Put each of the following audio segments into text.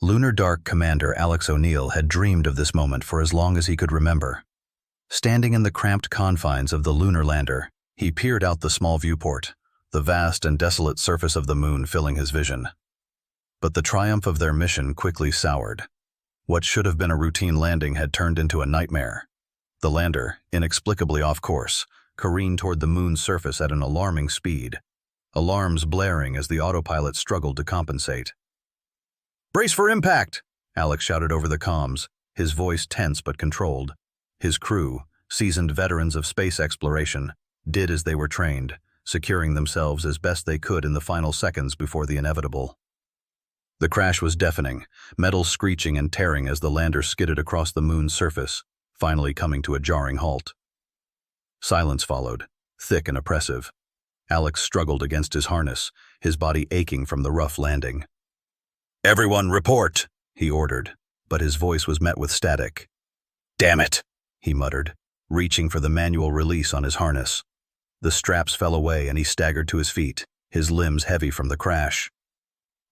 Lunar Dark Commander Alex O'Neill had dreamed of this moment for as long as he could remember. Standing in the cramped confines of the lunar lander, he peered out the small viewport, the vast and desolate surface of the moon filling his vision. But the triumph of their mission quickly soured. What should have been a routine landing had turned into a nightmare. The lander, inexplicably off course, careened toward the moon's surface at an alarming speed, alarms blaring as the autopilot struggled to compensate. "Brace for impact!" Alex shouted over the comms, his voice tense but controlled. His crew, seasoned veterans of space exploration, did as they were trained, securing themselves as best they could in the final seconds before the inevitable. The crash was deafening, metal screeching and tearing as the lander skidded across the moon's surface, finally coming to a jarring halt. Silence followed, thick and oppressive. Alex struggled against his harness, his body aching from the rough landing. "Everyone report," he ordered, but his voice was met with static. "Damn it," he muttered, reaching for the manual release on his harness. The straps fell away and he staggered to his feet, his limbs heavy from the crash.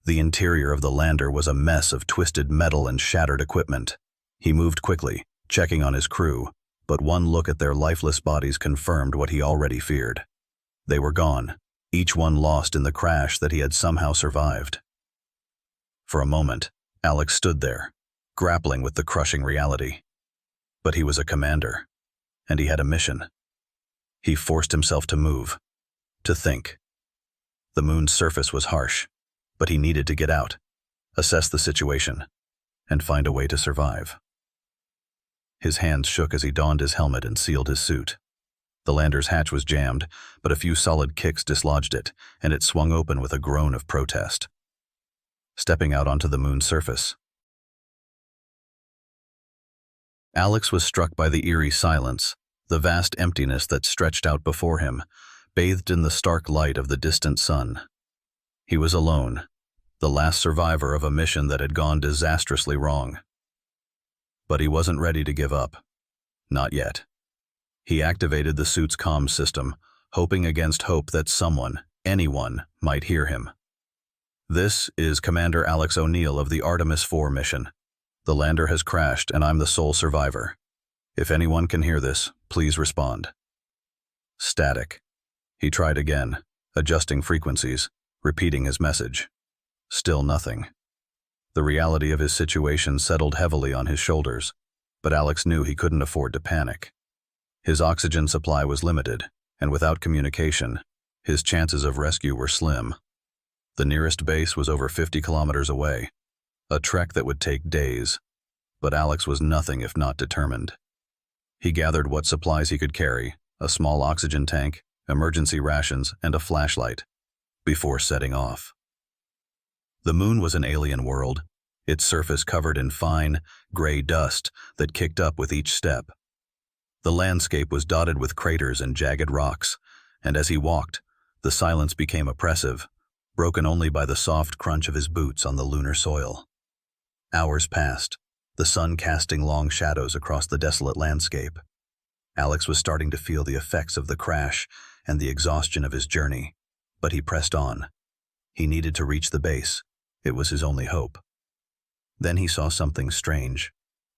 The interior of the lander was a mess of twisted metal and shattered equipment. He moved quickly, checking on his crew, but one look at their lifeless bodies confirmed what he already feared. They were gone, each one lost in the crash that he had somehow survived. For a moment, Alex stood there, grappling with the crushing reality. But he was a commander, and he had a mission. He forced himself to move, to think. The moon's surface was harsh, but he needed to get out, assess the situation, and find a way to survive. His hands shook as he donned his helmet and sealed his suit. The lander's hatch was jammed, but a few solid kicks dislodged it, and it swung open with a groan of protest. Stepping out onto the moon's surface, Alex was struck by the eerie silence, the vast emptiness that stretched out before him, bathed in the stark light of the distant sun. He was alone, the last survivor of a mission that had gone disastrously wrong. But he wasn't ready to give up. Not yet. He activated the suit's comms system, hoping against hope that someone, anyone, might hear him. "This is Commander Alex O'Neill of the Artemis 4 mission. The lander has crashed and I'm the sole survivor. If anyone can hear this, please respond." Static. He tried again, adjusting frequencies, repeating his message. Still nothing. The reality of his situation settled heavily on his shoulders, but Alex knew he couldn't afford to panic. His oxygen supply was limited, and without communication, his chances of rescue were slim. The nearest base was over 50 kilometers away, a trek that would take days, but Alex was nothing if not determined. He gathered what supplies he could carry, a small oxygen tank, emergency rations, and a flashlight, before setting off. The moon was an alien world, its surface covered in fine, gray dust that kicked up with each step. The landscape was dotted with craters and jagged rocks, and as he walked, the silence became oppressive, broken only by the soft crunch of his boots on the lunar soil. Hours passed, the sun casting long shadows across the desolate landscape. Alex was starting to feel the effects of the crash and the exhaustion of his journey, but he pressed on. He needed to reach the base. It was his only hope. Then he saw something strange.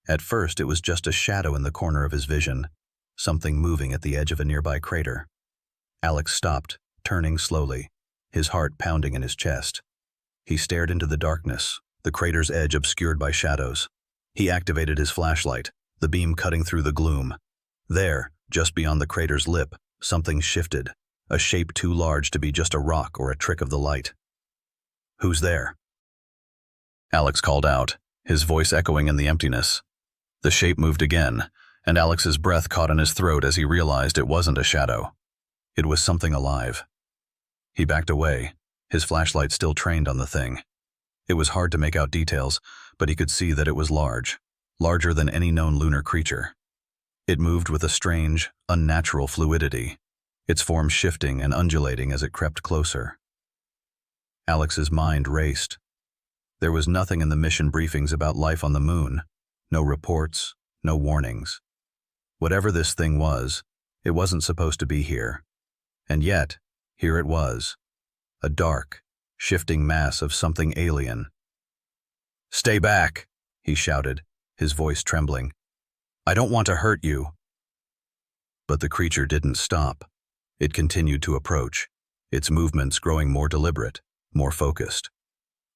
At first, it was just a shadow in the corner of his vision, something moving at the edge of a nearby crater. Alex stopped, turning slowly, his heart pounding in his chest. He stared into the darkness, the crater's edge obscured by shadows. He activated his flashlight, the beam cutting through the gloom. There, just beyond the crater's lip, something shifted, a shape too large to be just a rock or a trick of the light. "Who's there?" Alex called out, his voice echoing in the emptiness. The shape moved again, and Alex's breath caught in his throat as he realized it wasn't a shadow. It was something alive. He backed away, his flashlight still trained on the thing. It was hard to make out details, but he could see that it was large, larger than any known lunar creature. It moved with a strange, unnatural fluidity, its form shifting and undulating as it crept closer. Alex's mind raced. There was nothing in the mission briefings about life on the moon, no reports, no warnings. Whatever this thing was, it wasn't supposed to be here. And yet, here it was, a dark, shifting mass of something alien. "Stay back," he shouted, his voice trembling. "I don't want to hurt you." But the creature didn't stop. It continued to approach, its movements growing more deliberate, more focused.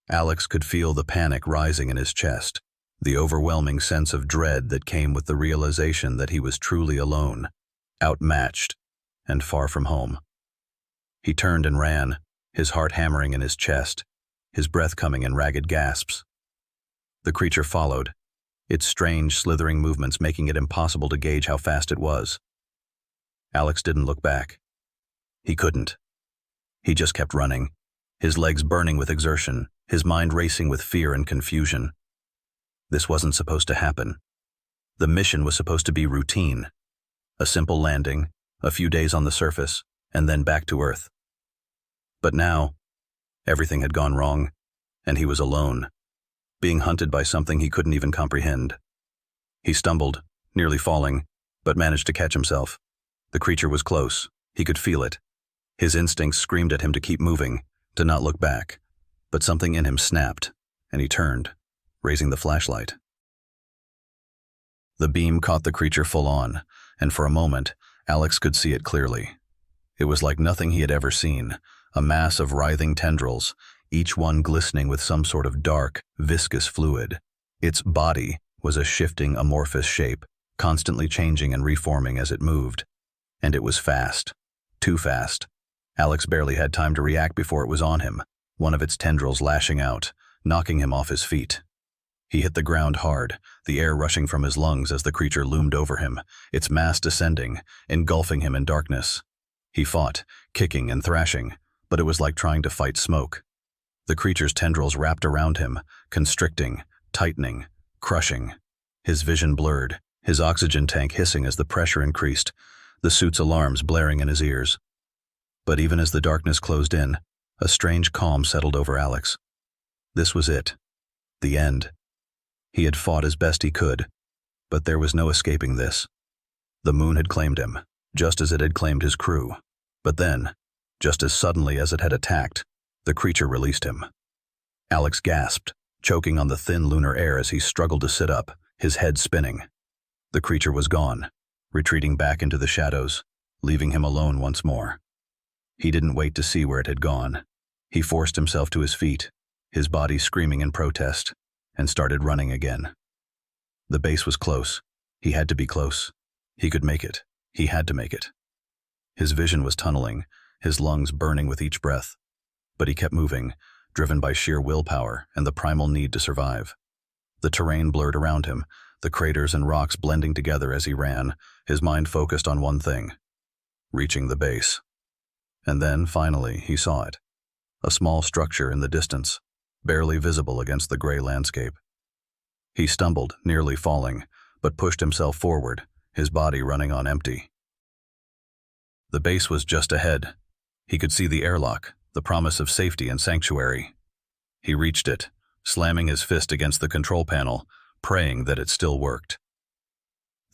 Alex could feel the panic rising in his chest, the overwhelming sense of dread that came with the realization that he was truly alone, outmatched, and far from home. He turned and ran, his heart hammering in his chest, his breath coming in ragged gasps. The creature followed, its strange, slithering movements making it impossible to gauge how fast it was. Alex didn't look back. He couldn't. He just kept running, his legs burning with exertion, his mind racing with fear and confusion. This wasn't supposed to happen. The mission was supposed to be routine. A simple landing, a few days on the surface, and then back to Earth. But now, everything had gone wrong, and he was alone, being hunted by something he couldn't even comprehend. He stumbled, nearly falling, but managed to catch himself. The creature was close. He could feel it. His instincts screamed at him to keep moving, to not look back. But something in him snapped, and he turned, raising the flashlight. The beam caught the creature full on, and for a moment, Alex could see it clearly. It was like nothing he had ever seen, a mass of writhing tendrils, each one glistening with some sort of dark, viscous fluid. Its body was a shifting, amorphous shape, constantly changing and reforming as it moved. And it was fast. Too fast. Alex barely had time to react before it was on him, one of its tendrils lashing out, knocking him off his feet. He hit the ground hard, the air rushing from his lungs as the creature loomed over him, its mass descending, engulfing him in darkness. He fought, kicking and thrashing, but it was like trying to fight smoke. The creature's tendrils wrapped around him, constricting, tightening, crushing. His vision blurred, his oxygen tank hissing as the pressure increased, the suit's alarms blaring in his ears. But even as the darkness closed in, a strange calm settled over Alex. This was it. The end. He had fought as best he could, but there was no escaping this. The moon had claimed him, just as it had claimed his crew. But then, just as suddenly as it had attacked, the creature released him. Alex gasped, choking on the thin lunar air as he struggled to sit up, his head spinning. The creature was gone, retreating back into the shadows, leaving him alone once more. He didn't wait to see where it had gone. He forced himself to his feet, his body screaming in protest, and started running again. The base was close. He had to be close. He could make it. He had to make it. His vision was tunneling, his lungs burning with each breath. But he kept moving, driven by sheer willpower and the primal need to survive. The terrain blurred around him, the craters and rocks blending together as he ran, his mind focused on one thing: reaching the base. And then, finally, he saw it. A small structure in the distance, barely visible against the gray landscape. He stumbled, nearly falling, but pushed himself forward, his body running on empty. The base was just ahead. He could see the airlock, the promise of safety and sanctuary. He reached it, slamming his fist against the control panel, praying that it still worked.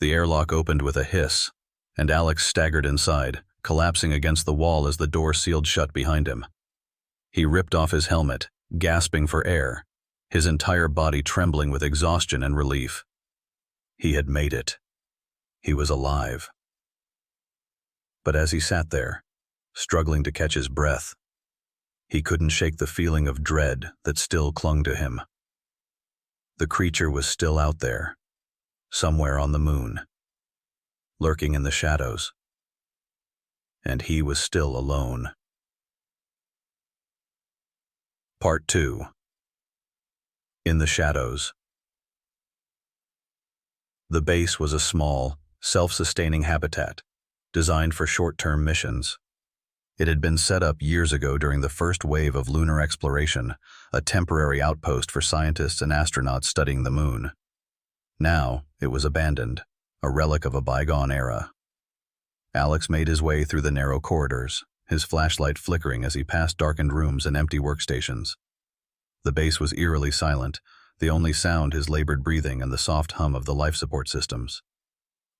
The airlock opened with a hiss, and Alex staggered inside, collapsing against the wall as the door sealed shut behind him. He ripped off his helmet, gasping for air, his entire body trembling with exhaustion and relief. He had made it. He was alive. But as he sat there, struggling to catch his breath, he couldn't shake the feeling of dread that still clung to him. The creature was still out there, somewhere on the moon, lurking in the shadows. And he was still alone. Part 2. In the shadows. The base was a small, self-sustaining habitat, designed for short-term missions. It had been set up years ago during the first wave of lunar exploration, a temporary outpost for scientists and astronauts studying the moon. Now, it was abandoned, a relic of a bygone era. Alex made his way through the narrow corridors, his flashlight flickering as he passed darkened rooms and empty workstations. The base was eerily silent, the only sound his labored breathing and the soft hum of the life support systems.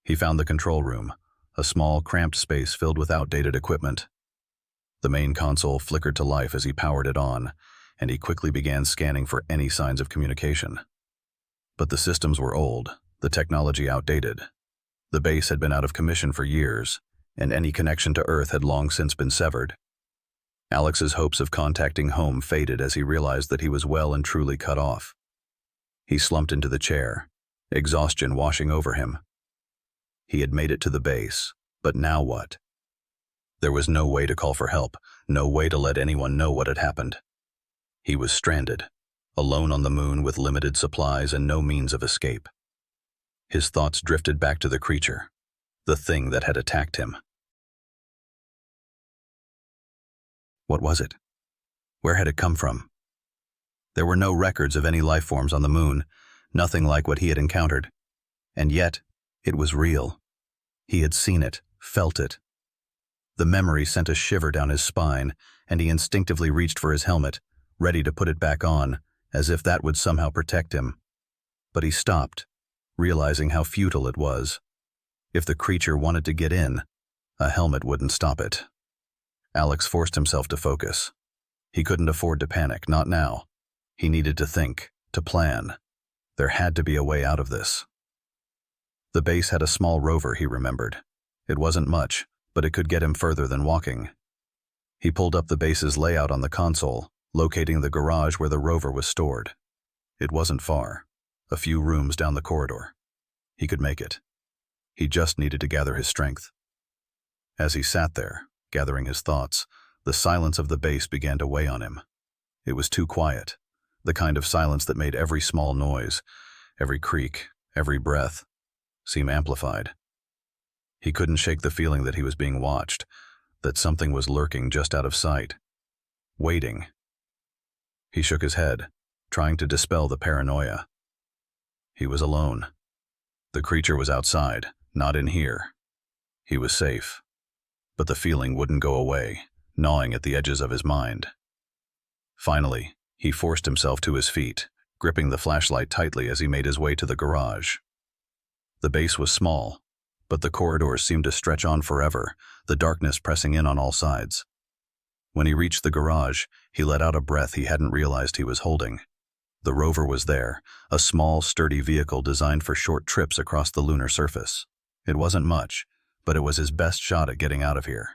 He found the control room, a small, cramped space filled with outdated equipment. The main console flickered to life as he powered it on, and he quickly began scanning for any signs of communication. But the systems were old, the technology outdated. The base had been out of commission for years, and any connection to Earth had long since been severed. Alex's hopes of contacting home faded as he realized that he was well and truly cut off. He slumped into the chair, exhaustion washing over him. He had made it to the base, but now what? There was no way to call for help, no way to let anyone know what had happened. He was stranded, alone on the moon with limited supplies and no means of escape. His thoughts drifted back to the creature, the thing that had attacked him. What was it? Where had it come from? There were no records of any life forms on the moon, nothing like what he had encountered. And yet, it was real. He had seen it, felt it. The memory sent a shiver down his spine, and he instinctively reached for his helmet, ready to put it back on, as if that would somehow protect him. But he stopped, realizing how futile it was. If the creature wanted to get in, a helmet wouldn't stop it. Alex forced himself to focus. He couldn't afford to panic, not now. He needed to think, to plan. There had to be a way out of this. The base had a small rover, he remembered. It wasn't much, but it could get him further than walking. He pulled up the base's layout on the console, locating the garage where the rover was stored. It wasn't far, a few rooms down the corridor. He could make it. He just needed to gather his strength. As he sat there, gathering his thoughts, the silence of the base began to weigh on him. It was too quiet, the kind of silence that made every small noise, every creak, every breath, seem amplified. He couldn't shake the feeling that he was being watched, that something was lurking just out of sight, waiting. He shook his head, trying to dispel the paranoia. He was alone. The creature was outside, not in here. He was safe. But the feeling wouldn't go away, gnawing at the edges of his mind. Finally, he forced himself to his feet, gripping the flashlight tightly as he made his way to the garage. The base was small, but the corridors seemed to stretch on forever, the darkness pressing in on all sides. When he reached the garage, he let out a breath he hadn't realized he was holding. The rover was there, a small, sturdy vehicle designed for short trips across the lunar surface. It wasn't much, but it was his best shot at getting out of here.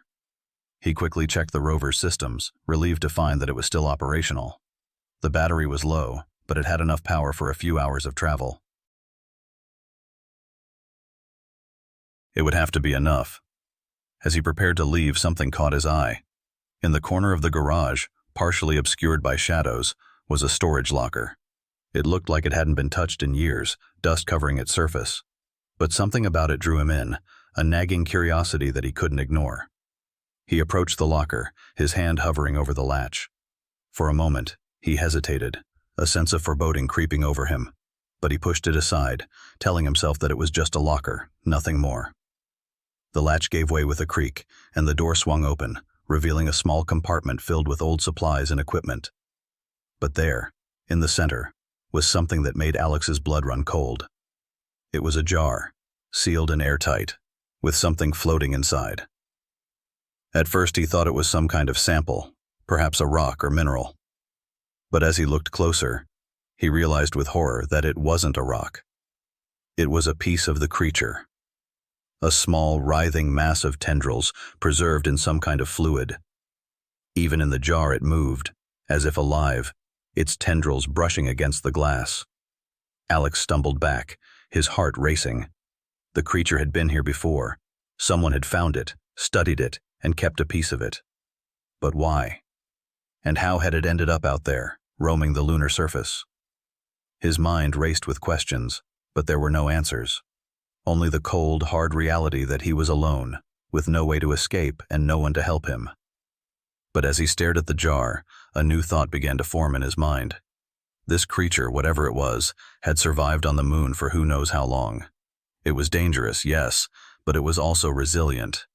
He quickly checked the rover's systems, relieved to find that it was still operational. The battery was low, but it had enough power for a few hours of travel. It would have to be enough. As he prepared to leave, something caught his eye. In the corner of the garage, partially obscured by shadows, was a storage locker. It looked like it hadn't been touched in years, dust covering its surface. But something about it drew him in, a nagging curiosity that he couldn't ignore. He approached the locker, his hand hovering over the latch. For a moment, he hesitated, a sense of foreboding creeping over him. But he pushed it aside, telling himself that it was just a locker, nothing more. The latch gave way with a creak, and the door swung open, revealing a small compartment filled with old supplies and equipment. But there, in the center, was something that made Alex's blood run cold. It was a jar, sealed and airtight, with something floating inside. At first he thought it was some kind of sample, perhaps a rock or mineral. But as he looked closer, he realized with horror that it wasn't a rock. It was a piece of the creature. A small, writhing mass of tendrils preserved in some kind of fluid. Even in the jar it moved, as if alive, its tendrils brushing against the glass. Alex stumbled back, his heart racing. The creature had been here before. Someone had found it, studied it, and kept a piece of it. But why? And how had it ended up out there, roaming the lunar surface? His mind raced with questions, but there were no answers. Only the cold, hard reality that he was alone, with no way to escape and no one to help him. But as he stared at the jar, a new thought began to form in his mind. This creature, whatever it was, had survived on the moon for who knows how long. It was dangerous, yes, but it was also resilient.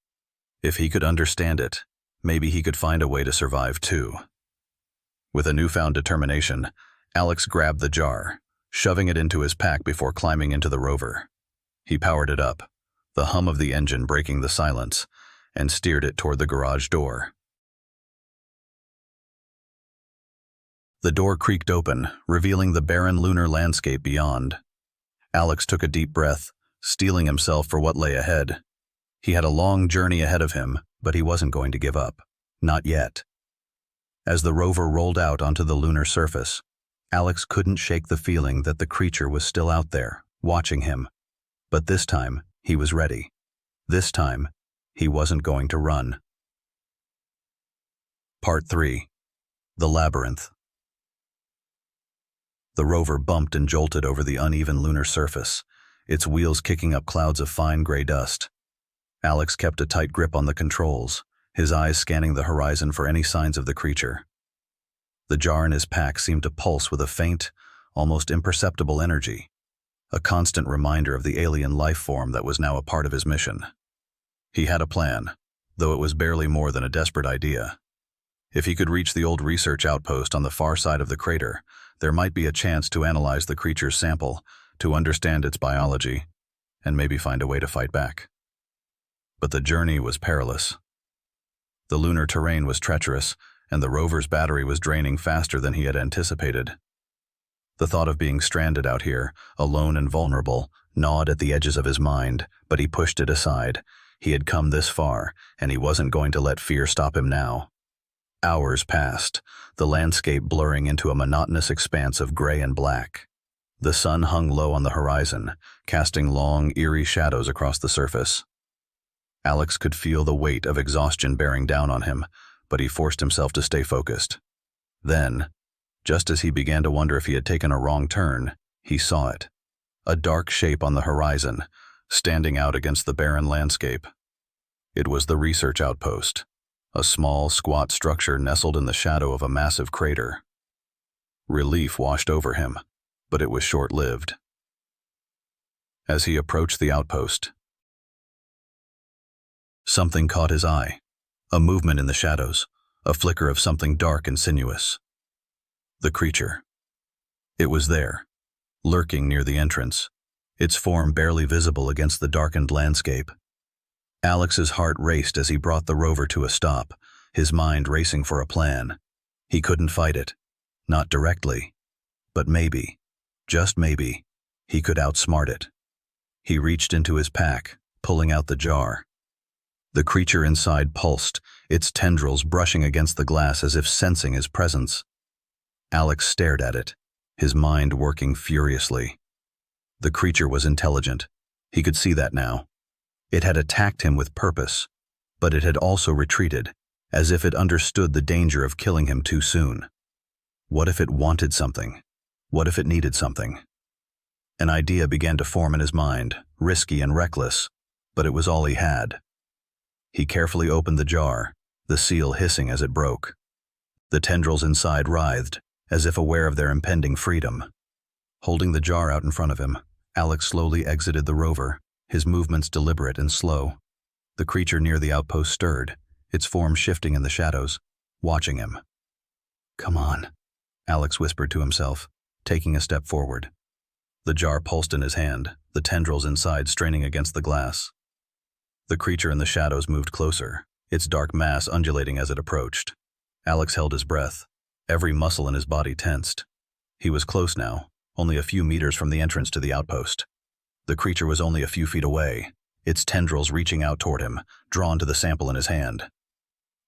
If he could understand it, maybe he could find a way to survive too. With a newfound determination, Alex grabbed the jar, shoving it into his pack before climbing into the rover. He powered it up, the hum of the engine breaking the silence, and steered it toward the garage door. The door creaked open, revealing the barren lunar landscape beyond. Alex took a deep breath, steeling himself for what lay ahead. He had a long journey ahead of him, but he wasn't going to give up. Not yet. As the rover rolled out onto the lunar surface, Alex couldn't shake the feeling that the creature was still out there, watching him. But this time, he was ready. This time, he wasn't going to run. Part 3. The Labyrinth. The rover bumped and jolted over the uneven lunar surface, its wheels kicking up clouds of fine gray dust. Alex kept a tight grip on the controls, his eyes scanning the horizon for any signs of the creature. The jar in his pack seemed to pulse with a faint, almost imperceptible energy, a constant reminder of the alien life form that was now a part of his mission. He had a plan, though it was barely more than a desperate idea. If he could reach the old research outpost on the far side of the crater, there might be a chance to analyze the creature's sample, to understand its biology, and maybe find a way to fight back. But the journey was perilous. The lunar terrain was treacherous, and the rover's battery was draining faster than he had anticipated. The thought of being stranded out here, alone and vulnerable, gnawed at the edges of his mind, but he pushed it aside. He had come this far, and he wasn't going to let fear stop him now. Hours passed, the landscape blurring into a monotonous expanse of gray and black. The sun hung low on the horizon, casting long, eerie shadows across the surface. Alex could feel the weight of exhaustion bearing down on him, but he forced himself to stay focused. Then, just as he began to wonder if he had taken a wrong turn, he saw it. A dark shape on the horizon, standing out against the barren landscape. It was the research outpost, a small, squat structure nestled in the shadow of a massive crater. Relief washed over him, but it was short-lived. As he approached the outpost, something caught his eye. A movement in the shadows, a flicker of something dark and sinuous. The creature. It was there, lurking near the entrance, its form barely visible against the darkened landscape. Alex's heart raced as he brought the rover to a stop, his mind racing for a plan. He couldn't fight it. Not directly. But maybe, just maybe, he could outsmart it. He reached into his pack, pulling out the jar. The creature inside pulsed, its tendrils brushing against the glass as if sensing his presence. Alex stared at it, his mind working furiously. The creature was intelligent. He could see that now. It had attacked him with purpose, but it had also retreated, as if it understood the danger of killing him too soon. What if it wanted something? What if it needed something? An idea began to form in his mind, risky and reckless, but it was all he had. He carefully opened the jar, the seal hissing as it broke. The tendrils inside writhed, as if aware of their impending freedom. Holding the jar out in front of him, Alex slowly exited the rover, his movements deliberate and slow. The creature near the outpost stirred, its form shifting in the shadows, watching him. "Come on," Alex whispered to himself, taking a step forward. The jar pulsed in his hand, the tendrils inside straining against the glass. The creature in the shadows moved closer, its dark mass undulating as it approached. Alex held his breath, every muscle in his body tensed. He was close now, only a few meters from the entrance to the outpost. The creature was only a few feet away, its tendrils reaching out toward him, drawn to the sample in his hand.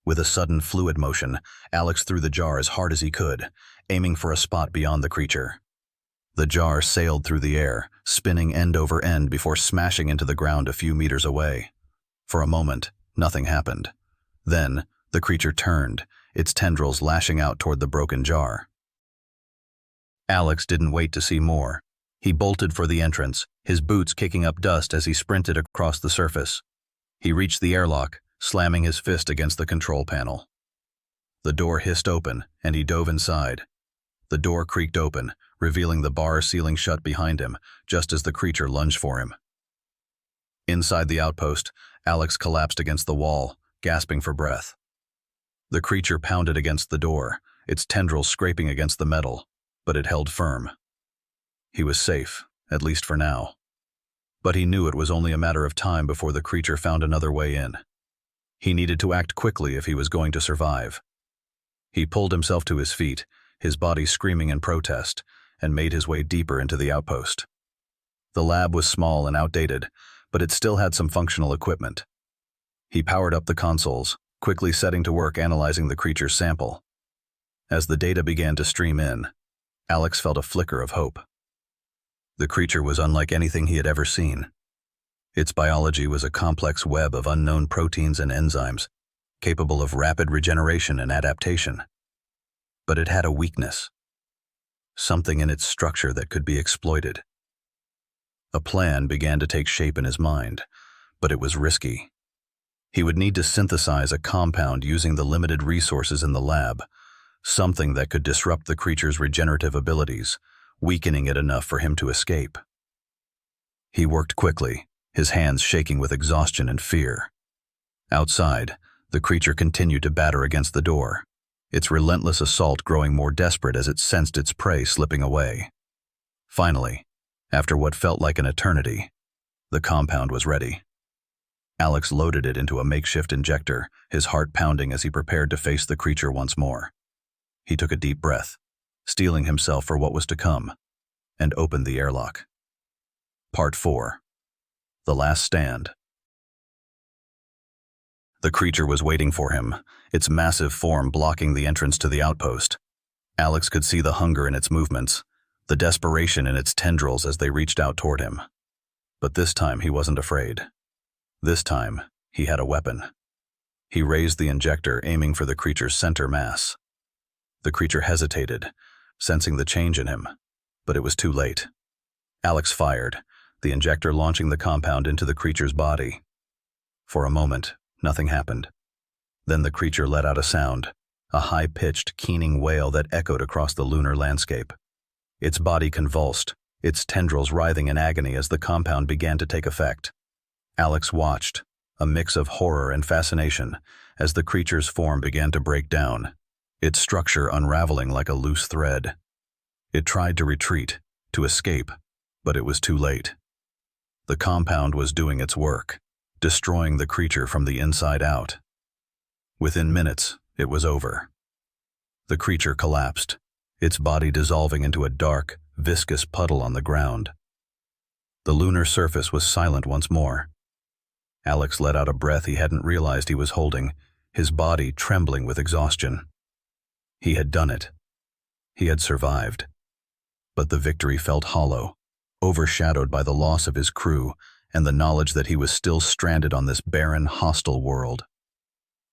With a sudden fluid motion, Alex threw the jar as hard as he could, aiming for a spot beyond the creature. The jar sailed through the air, spinning end over end before smashing into the ground a few meters away. For a moment, nothing happened. Then, the creature turned, its tendrils lashing out toward the broken jar. Alex didn't wait to see more. He bolted for the entrance, his boots kicking up dust as he sprinted across the surface. He reached the airlock, slamming his fist against the control panel. The door hissed open, and he dove inside. The door creaked open, revealing the bar sealing shut behind him, just as the creature lunged for him. Inside the outpost, Alex collapsed against the wall, gasping for breath. The creature pounded against the door, its tendrils scraping against the metal, but it held firm. He was safe, at least for now. But he knew it was only a matter of time before the creature found another way in. He needed to act quickly if he was going to survive. He pulled himself to his feet, his body screaming in protest, and made his way deeper into the outpost. The lab was small and outdated, but it still had some functional equipment. He powered up the consoles, quickly setting to work analyzing the creature's sample. As the data began to stream in, Alex felt a flicker of hope. The creature was unlike anything he had ever seen. Its biology was a complex web of unknown proteins and enzymes, capable of rapid regeneration and adaptation. But it had a weakness, something in its structure that could be exploited. A plan began to take shape in his mind, but it was risky. He would need to synthesize a compound using the limited resources in the lab, something that could disrupt the creature's regenerative abilities, weakening it enough for him to escape. He worked quickly, his hands shaking with exhaustion and fear. Outside, the creature continued to batter against the door, its relentless assault growing more desperate as it sensed its prey slipping away. Finally, after what felt like an eternity, the compound was ready. Alex loaded it into a makeshift injector, his heart pounding as he prepared to face the creature once more. He took a deep breath, steeling himself for what was to come, and opened the airlock. Part 4. The Last Stand. The creature was waiting for him, its massive form blocking the entrance to the outpost. Alex could see the hunger in its movements, the desperation in its tendrils as they reached out toward him. But this time he wasn't afraid. This time, he had a weapon. He raised the injector, aiming for the creature's center mass. The creature hesitated, sensing the change in him, but it was too late. Alex fired, the injector launching the compound into the creature's body. For a moment, nothing happened. Then the creature let out a sound, a high-pitched, keening wail that echoed across the lunar landscape. Its body convulsed, its tendrils writhing in agony as the compound began to take effect. Alex watched, a mix of horror and fascination, as the creature's form began to break down, its structure unraveling like a loose thread. It tried to retreat, to escape, but it was too late. The compound was doing its work, destroying the creature from the inside out. Within minutes, it was over. The creature collapsed, its body dissolving into a dark, viscous puddle on the ground. The lunar surface was silent once more. Alex let out a breath he hadn't realized he was holding, his body trembling with exhaustion. He had done it. He had survived. But the victory felt hollow, overshadowed by the loss of his crew and the knowledge that he was still stranded on this barren, hostile world.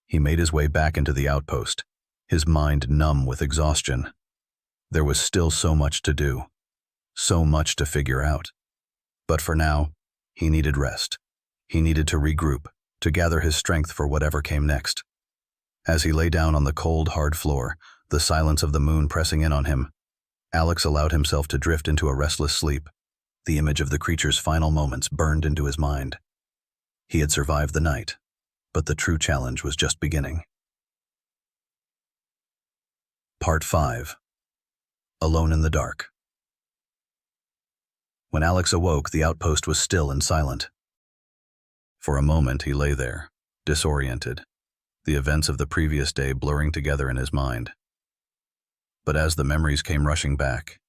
He made his way back into the outpost, his mind numb with exhaustion. There was still so much to do, so much to figure out. But for now, he needed rest. He needed to regroup, to gather his strength for whatever came next. As he lay down on the cold, hard floor, the silence of the moon pressing in on him, Alex allowed himself to drift into a restless sleep. The image of the creature's final moments burned into his mind. He had survived the night, but the true challenge was just beginning. Part 5. Alone in the Dark. When Alex awoke, the outpost was still and silent. For a moment, he lay there, disoriented, the events of the previous day blurring together in his mind. But as the memories came rushing back,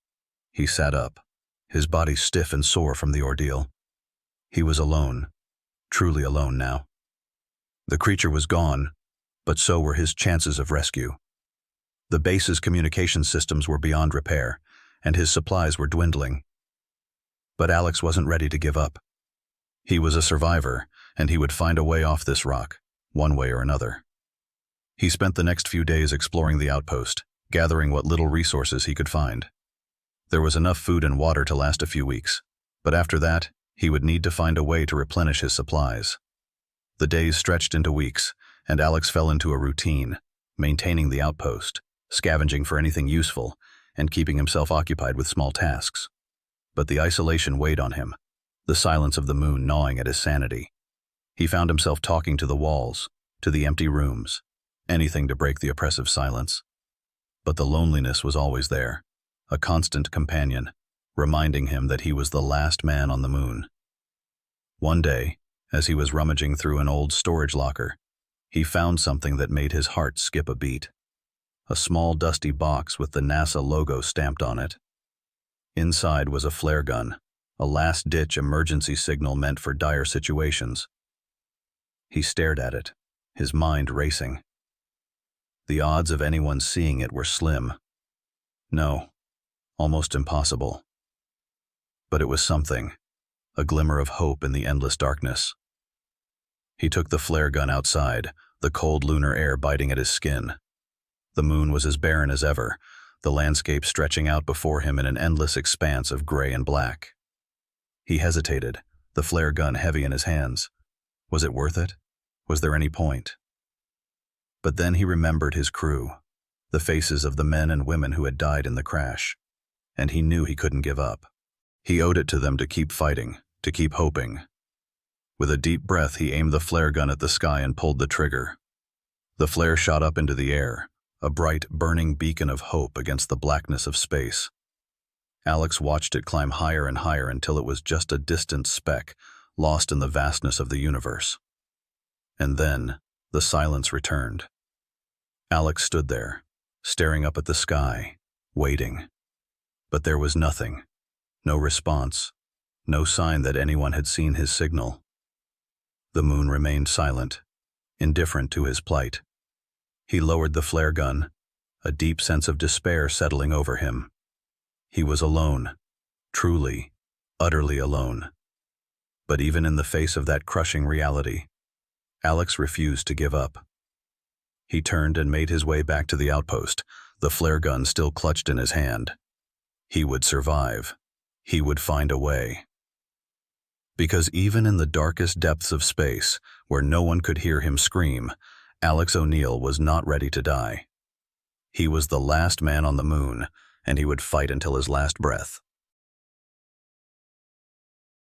he sat up, his body stiff and sore from the ordeal. He was alone, truly alone now. The creature was gone, but so were his chances of rescue. The base's communication systems were beyond repair, and his supplies were dwindling. But Alex wasn't ready to give up. He was a survivor, and he would find a way off this rock, one way or another. He spent the next few days exploring the outpost, gathering what little resources he could find. There was enough food and water to last a few weeks, but after that, he would need to find a way to replenish his supplies. The days stretched into weeks, and Alex fell into a routine, maintaining the outpost, scavenging for anything useful, and keeping himself occupied with small tasks. But the isolation weighed on him, the silence of the moon gnawing at his sanity. He found himself talking to the walls, to the empty rooms, anything to break the oppressive silence. But the loneliness was always there, a constant companion, reminding him that he was the last man on the moon. One day, as he was rummaging through an old storage locker, he found something that made his heart skip a beat. a small dusty box with the NASA logo stamped on it. Inside was a flare gun, a last-ditch emergency signal meant for dire situations. He stared at it, his mind racing. The odds of anyone seeing it were slim. No, almost impossible. But it was something, a glimmer of hope in the endless darkness. He took the flare gun outside, the cold lunar air biting at his skin. The moon was as barren as ever, the landscape stretching out before him in an endless expanse of gray and black. He hesitated, the flare gun heavy in his hands. Was it worth it? Was there any point? But then he remembered his crew, the faces of the men and women who had died in the crash, and he knew he couldn't give up. He owed it to them to keep fighting, to keep hoping. With a deep breath, he aimed the flare gun at the sky and pulled the trigger. The flare shot up into the air, a bright, burning beacon of hope against the blackness of space. Alex watched it climb higher and higher until it was just a distant speck, lost in the vastness of the universe. And then, the silence returned. Alex stood there, staring up at the sky, waiting. But there was nothing, no response, no sign that anyone had seen his signal. The moon remained silent, indifferent to his plight. He lowered the flare gun, a deep sense of despair settling over him. He was alone, truly, utterly alone. But even in the face of that crushing reality, Alex refused to give up. He turned and made his way back to the outpost, the flare gun still clutched in his hand. He would survive. He would find a way. Because even in the darkest depths of space, where no one could hear him scream, Alex O'Neill was not ready to die. He was the last man on the moon, and he would fight until his last breath.